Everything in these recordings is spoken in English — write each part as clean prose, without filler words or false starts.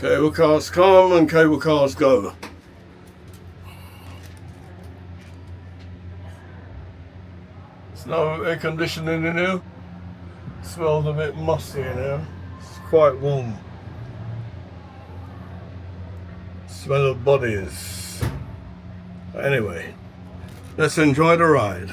Cable cars come and cable cars go. There's no air conditioning in here. It smells a bit musty in here. It's quite warm. Smell of bodies. Anyway, let's enjoy the ride.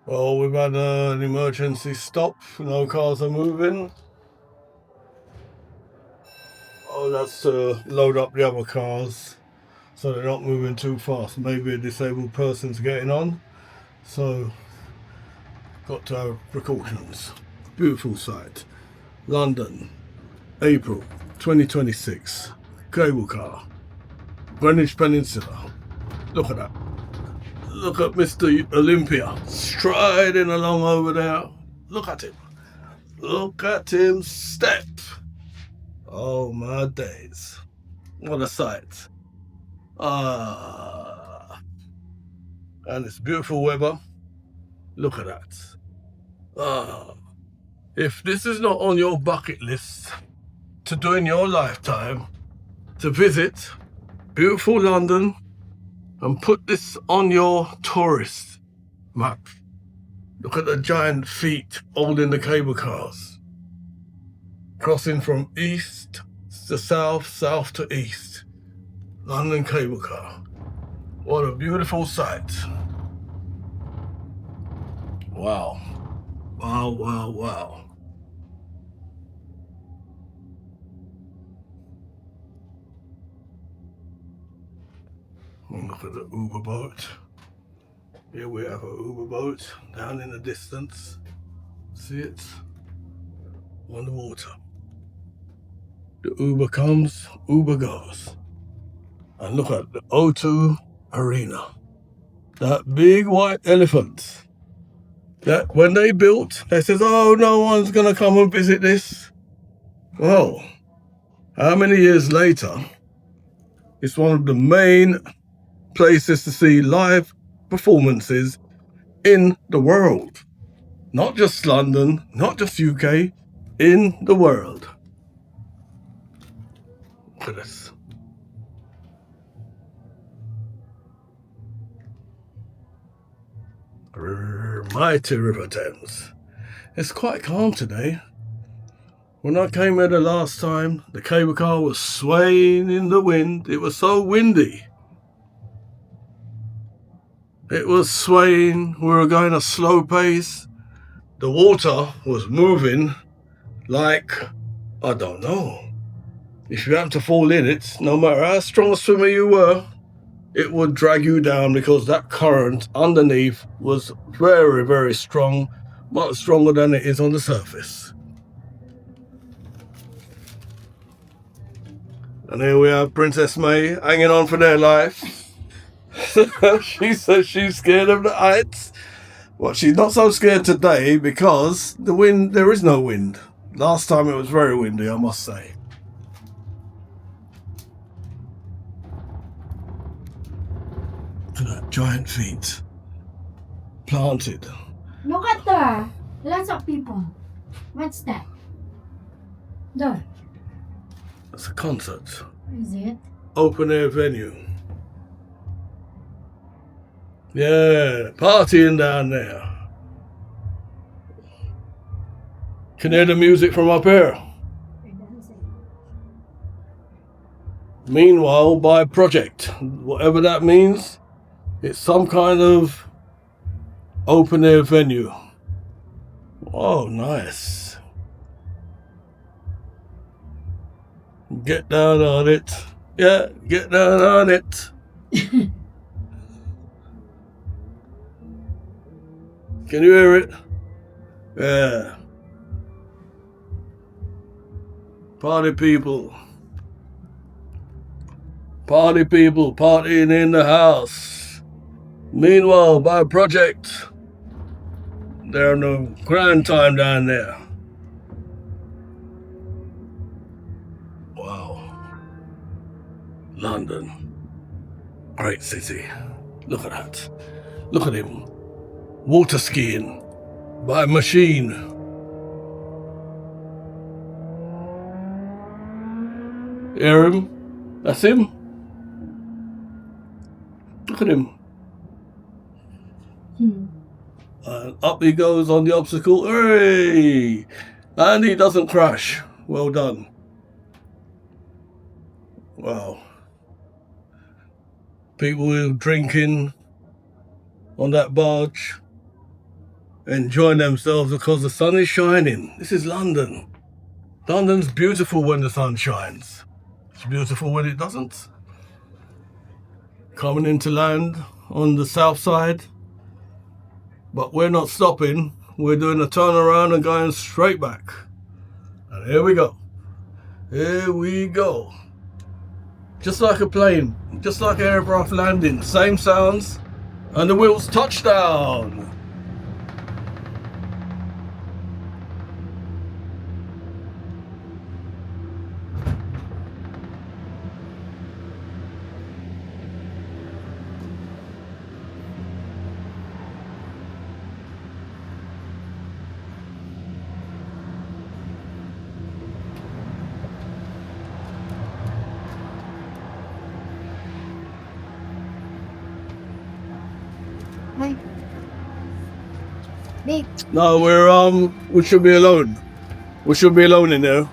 Well, we've had an emergency stop. No cars are moving. Oh, that's to load up the other cars so they're not moving too fast. Maybe a disabled person's getting on. So, got to have precautions. Beautiful sight. London, April 2026. Cable car. Greenwich Peninsula. Look at that. Look at Mr. Olympia striding along over there. Look at him. Look at him step. Oh my days. What a sight. And it's beautiful weather. Look at that. If this is not on your bucket list to do in your lifetime, to visit beautiful London, and put this on your tourist map. Look at the giant feet holding the cable cars. Crossing from east to south, south to east. London cable car. What a beautiful sight. Wow. Wow, wow, wow. Look at the Uber boat. Here we have a Uber boat down in the distance. See it? On the water. The Uber comes, Uber goes. And look at the O2 Arena. That big white elephant. That when they built, they said, oh, no one's going to come and visit this. Well, how many years later, it's one of the main places to see live performances in the world. Not just London, not just UK, in the world. Look at this. Mighty River Thames. It's quite calm today. When I came here the last time, the cable car was swaying in the wind. It was so windy. It was swaying, we were going a slow pace. The water was moving like, I don't know. If you happen to fall in it, no matter how strong a swimmer you were, it would drag you down because that current underneath was very, very strong, much stronger than it is on the surface. And here we have Princess May hanging on for their life. She says she's scared of the heights. Well, she's not so scared today because the wind, there is no wind. Last time it was very windy, I must say. Look at that giant feet. Planted. Look at there. Lots of people. What's that? There. That's a concert. Is it? Open air venue. Yeah, partying down there. Can you hear the music from up here? Meanwhile, by project, whatever that means, it's some kind of open air venue. Oh, nice. Get down on it. Yeah, get down on it. Can you hear it? Yeah. Party people. Party people partying in the house. Meanwhile, by project, they're having a grand time down there. Wow. London. Great city. Look at that. Look at him. Water skiing by machine. Hear him? That's him. Look at him. And up he goes on the obstacle. Hooray! And he doesn't crash. Well done. Wow. People drinking on that barge, enjoying themselves because the sun is shining. This is London. London's beautiful when the sun shines. It's beautiful when it doesn't. Coming into land on the south side. But we're not stopping. We're doing a turnaround and going straight back. And here we go. Here we go. Just like a plane, just like an aircraft landing. Same sounds. And the wheels touch down. Hey. Babe. No, we should be alone. We should be alone in there.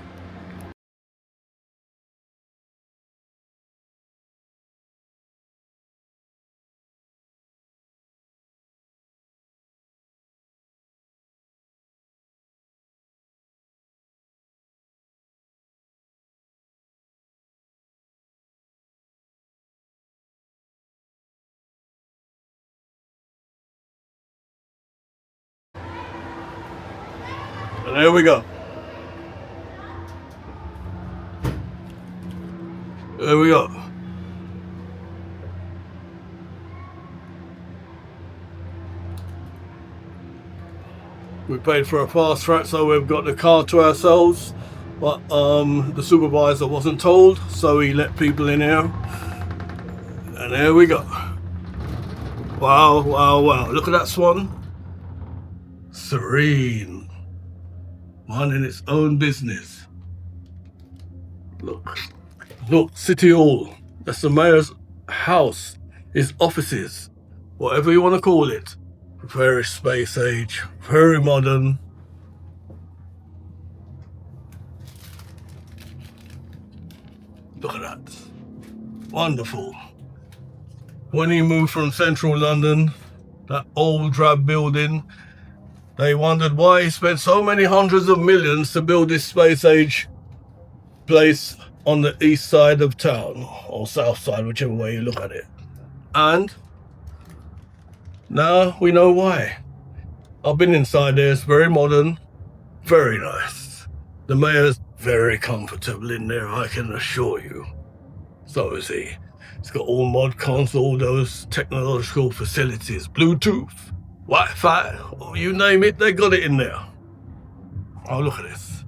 And there we go. There we go. We paid for a fast track, so we've got the car to ourselves. But the supervisor wasn't told, so he let people in here. And there we go. Wow, wow, wow. Look at that swan. Serene. Minding its own business. Look. Look, City Hall. That's the mayor's house. His offices. Whatever you want to call it. Very space age. Very modern. Look at that. Wonderful. When he moved from central London, that old drab building, they wondered why he spent so many hundreds of millions to build this space age place on the east side of town, or south side, whichever way you look at it. And now we know why. I've been inside there, it's very modern, very nice. The mayor's very comfortable in there, I can assure you. So is he. It's got all mod cons, all those technological facilities, Bluetooth, Wi-Fi, or you name it, they got it in there. Oh, look at this.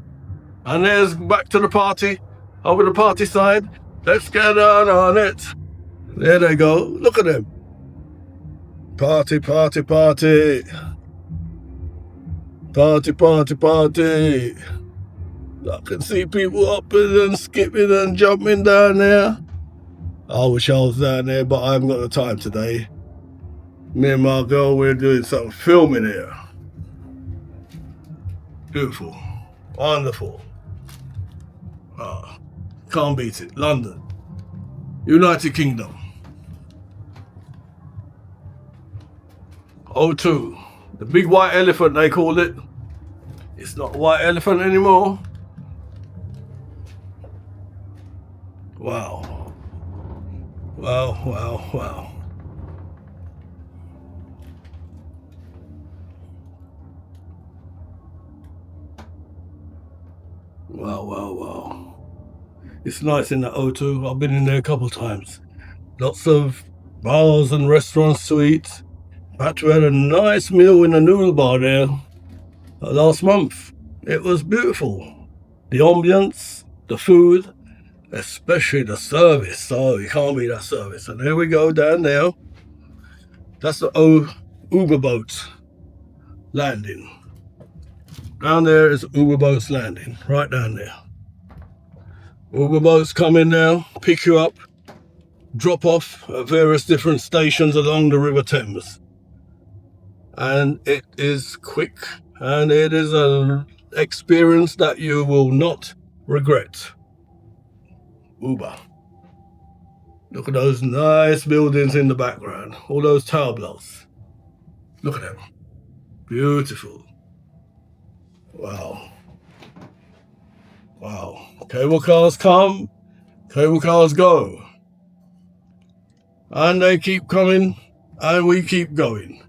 And there's back to the party, over the party side. Let's get on it. There they go, look at them. Party, party, party. Party, party, party. I can see people hopping and skipping and jumping down there. I wish I was down there, but I haven't got the time today. Me and my girl, we're doing some filming here. Beautiful. Wonderful. Can't beat it. London. United Kingdom. O2. The big white elephant, they call it. It's not a white elephant anymore. Wow. Wow, wow, wow. Wow, wow, wow. It's nice in that O2. I've been in there a couple of times. Lots of bars and restaurants to eat. In fact, we had a nice meal in a noodle bar there last month. It was beautiful. The ambience, the food, especially the service. Oh, you can't beat that service. And here we go down there. That's the Uber boat landing. Down there is Uber boats landing, right down there. Uber boats come in now, pick you up, drop off at various different stations along the River Thames. And it is quick, and it is an experience that you will not regret. Uber. Look at those nice buildings in the background, all those tower blocks. Look at them. Beautiful. Wow. Wow. Cable cars come, cable cars go. And they keep coming, and we keep going.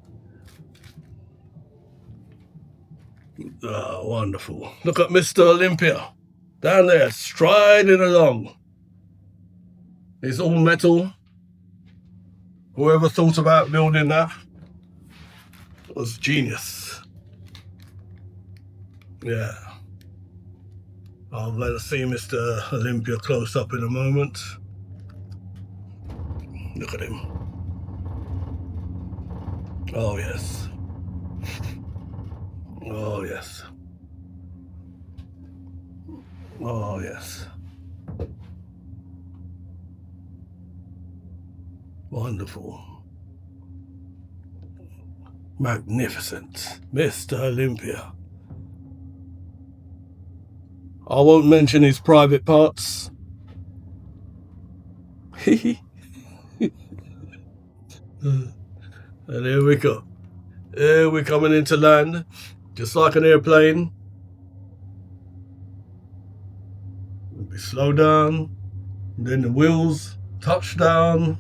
Oh, wonderful. Look at Mr. Olympia down there, striding along. It's all metal. Whoever thought about building that was genius. Yeah. I'll let us see Mr. Olympia close up in a moment. Look at him. Oh, yes. Oh, yes. Oh, yes. Wonderful. Magnificent. Mr. Olympia. I won't mention his private parts. And here we go. Here we're coming into land, just like an airplane. We slow down, then the wheels touch down,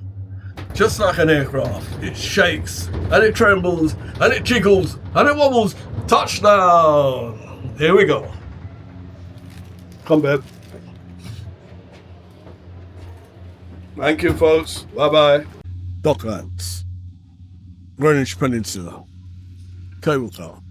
just like an aircraft. It shakes, and it trembles, and it jiggles, and it wobbles. Touchdown! Here we go. Come back. Thank you, folks. Bye-bye. Docklands. Greenwich Peninsula. Cable car.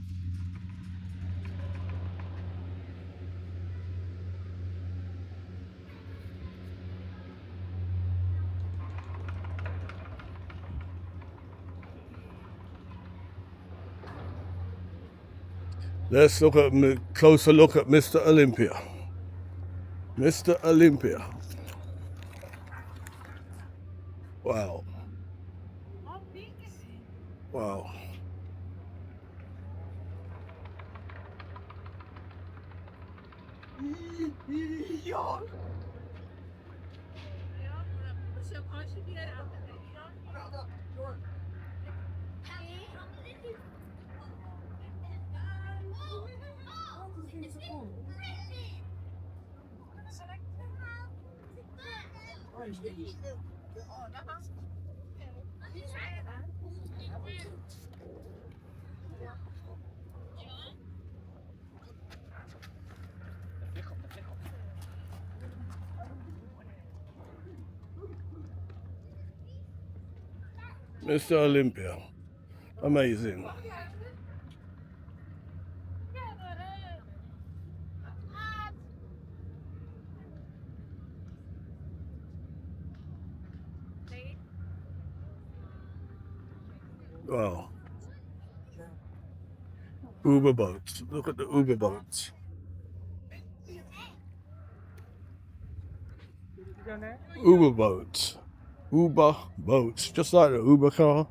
Let's look at a closer look at Mr. Olympia. Mr. Olympia. Wow. Wow. Mr. Olympia. Amazing. Wow. Uber boats. Look at the Uber boats. Uber boats. Uber boats. Just like the Uber car.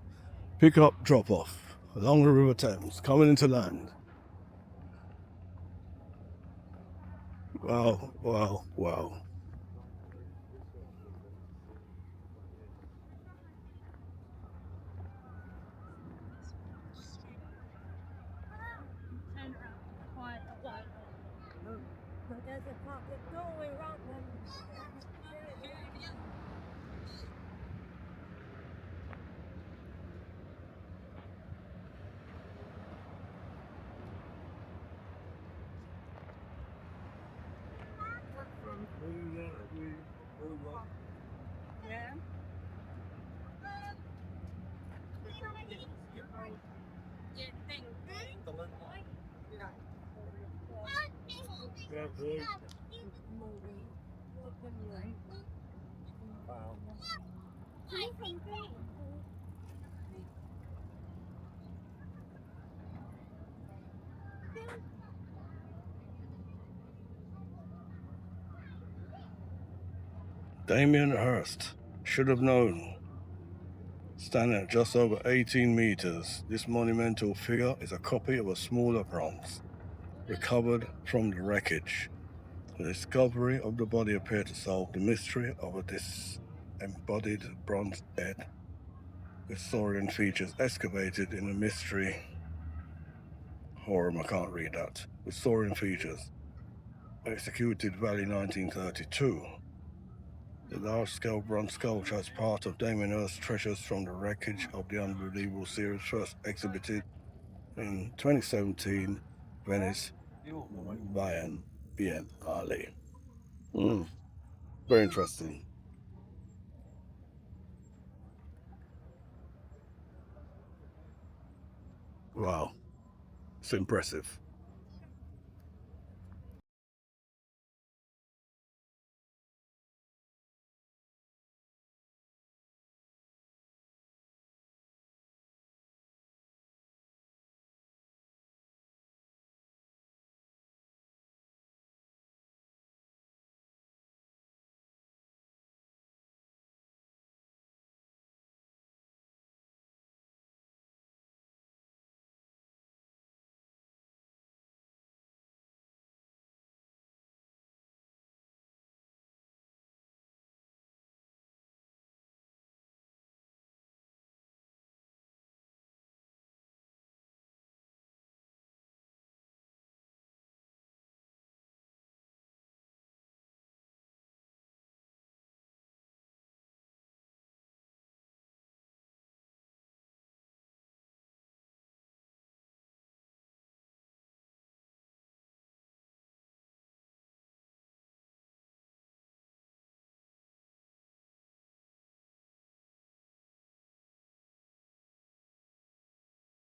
Pick up, drop off. Along the River Thames. Coming into land. Wow, wow, wow. Damien Hirst should have known. Standing at just over 18 meters, this monumental figure is a copy of a smaller bronze recovered from the wreckage. The discovery of the body appeared to solve the mystery of a disembodied bronze head with saurian features excavated in a mystery horror. I can't read that. With saurian features. Executed Valley 1932. The large-scale bronze sculpture is part of Damien Hirst's treasures from the wreckage of the Unbelievable series, first exhibited in 2017, Venice Biennale. Very interesting. Wow, it's impressive.